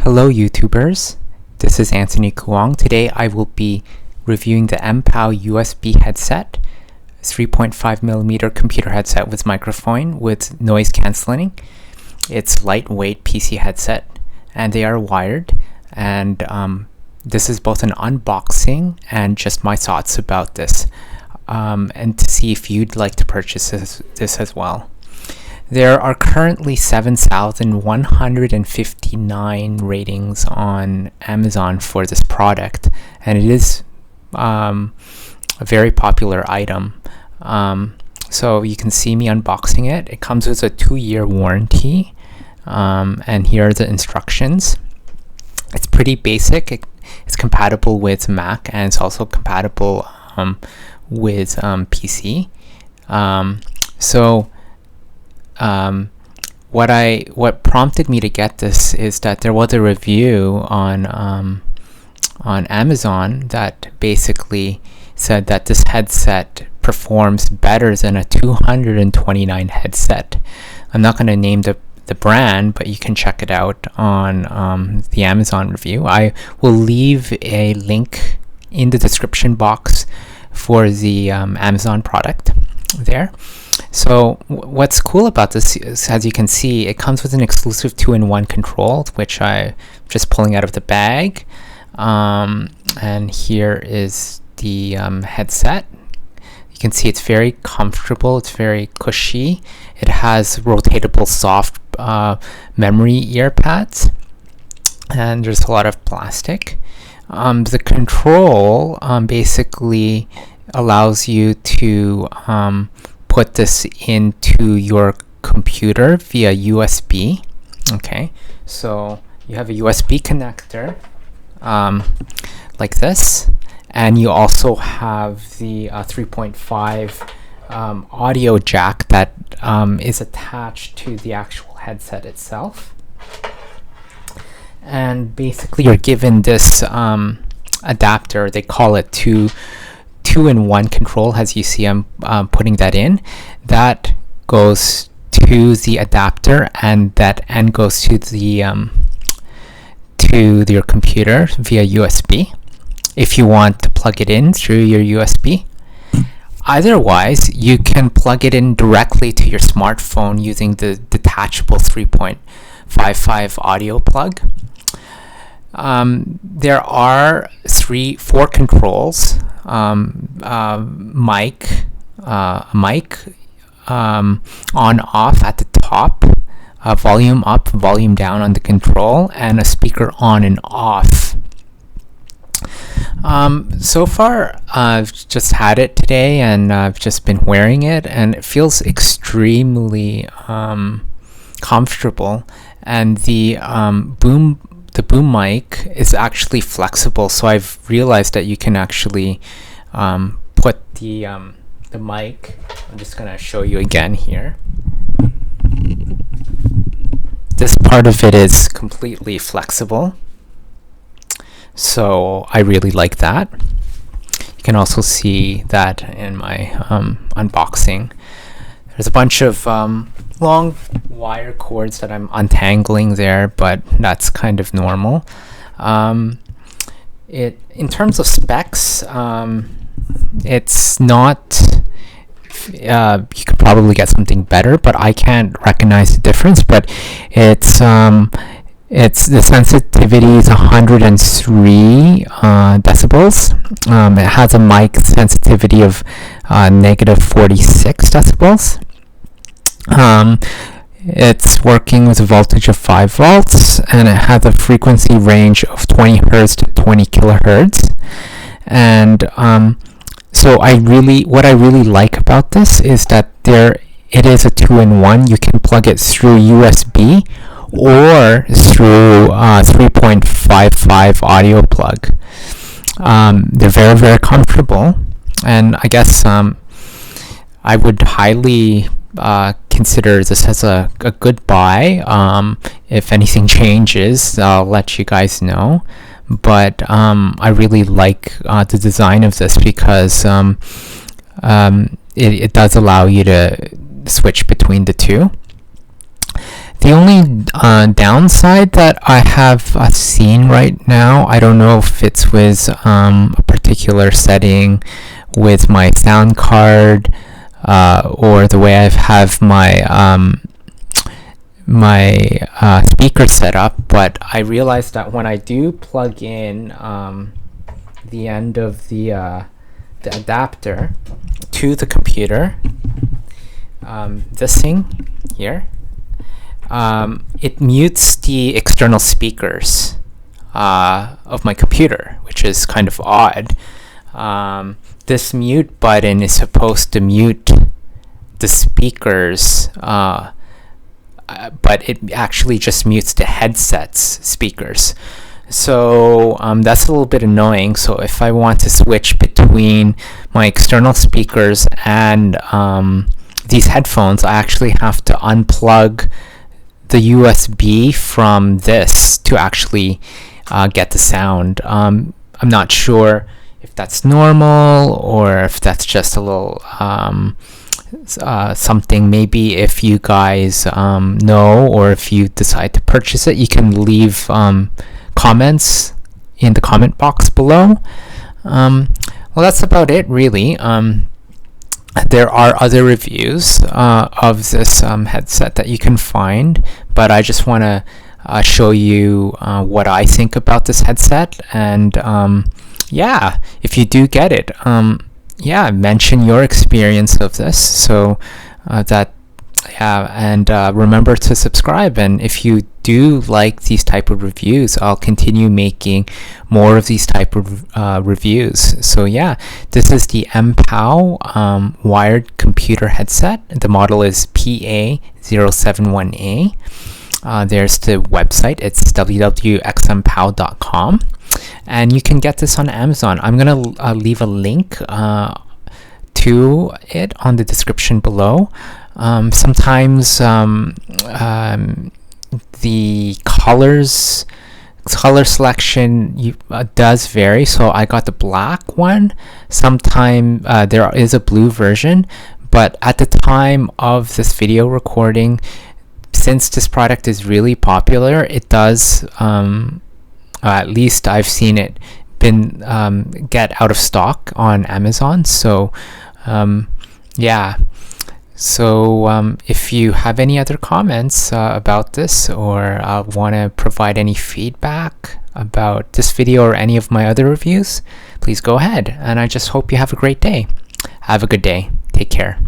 Hello YouTubers, this is Anthony Kuang. Today I will be reviewing the Mpow USB headset, 3.5mm computer headset with microphone with noise cancelling. It's lightweight PC headset and they are wired, and this is both an unboxing and just my thoughts about this, and to see if you'd like to purchase this as well. There are currently 7,159 ratings on Amazon for this product, and it is a very popular item. So you can see me unboxing it. It comes with a 2-year warranty, and here are the instructions. It's pretty basic. It's compatible with Mac, and it's also compatible with PC. What prompted me to get this is that there was a review on Amazon that basically said that this headset performs better than a 229 headset. I'm not going to name the brand, but you can check it out on the Amazon review. I will leave a link in the description box for the Amazon product there. So what's cool about this is, as you can see, it comes with an exclusive 2-in-1 control, which I'm just pulling out of the bag. And here is the headset. You can see it's very comfortable. It's very cushy. It has rotatable soft memory ear pads, and there's a lot of plastic. The control basically allows you to put this into your computer via USB. Okay, so you have a USB connector like this, and you also have the 3.5 audio jack that is attached to the actual headset itself. And basically you're given this adapter. They call it two-in-one control. As you see, I'm putting that in. That goes to the adapter, and that end goes to the to your computer via USB, if you want to plug it in through your USB. Otherwise, you can plug it in directly to your smartphone using the detachable 3.55 audio plug. There are 4 controls. Mic on off at the top, volume up, volume down on the control, and a speaker on and off. So far I've just had it today, and I've just been wearing it, and it feels extremely comfortable. And the boom mic is actually flexible, so I've realized that you can actually put the mic. I'm just gonna show you again here. This part of it is completely flexible, so I really like that. You can also see that in my unboxing. There's a bunch of long wire cords that I'm untangling there, but that's kind of normal. In terms of specs, it's not, you could probably get something better, but I can't recognize the difference. But it's the sensitivity is 103 decibels. It has a mic sensitivity of -46 decibels. It's working with a voltage of 5 volts, and it has a frequency range of 20 Hz to 20 kilohertz. And so what I really like about this is that it is a 2-in-1. You can plug it through USB or through 3.55 audio plug. They're very, very comfortable, and I guess I would highly consider this as a good buy. If anything changes, I'll let you guys know. But I really like the design of this, because it does allow you to switch between the two. The only downside that I have seen right now, I don't know if it's with a particular setting with my sound card or the way I have my speaker set up, but I realized that when I do plug in the end of the adapter to the computer, this thing here, it mutes the external speakers of my computer, which is kind of odd. This mute button is supposed to mute the speakers, but it actually just mutes the headset's speakers. So that's a little bit annoying. So if I want to switch between my external speakers and these headphones, I actually have to unplug the USB from this to actually get the sound. I'm not sure if that's normal or if that's just a little something. Maybe if you guys know, or if you decide to purchase it, you can leave comments in the comment box below. Well, that's about it, really. There are other reviews of this headset that you can find, but I just want to show you what I think about this headset. And yeah, if you do get it, yeah, mention your experience of this. So and remember to subscribe. And if you do like these type of reviews, I'll continue making more of these type of reviews. So yeah, this is the Mpow wired computer headset. The model is PA071A. There's the website. It's www.xmpow.com, and you can get this on Amazon. I'm gonna leave a link to it on the description below. Sometimes the color selection does vary, so I got the black one. Sometime there is a blue version, but at the time of this video recording, since this product is really popular, it does, at least I've seen it get out of stock on Amazon. So yeah, so if you have any other comments about this, or want to provide any feedback about this video or any of my other reviews, please go ahead. And I just hope you have a great day. Have a good day. Take care.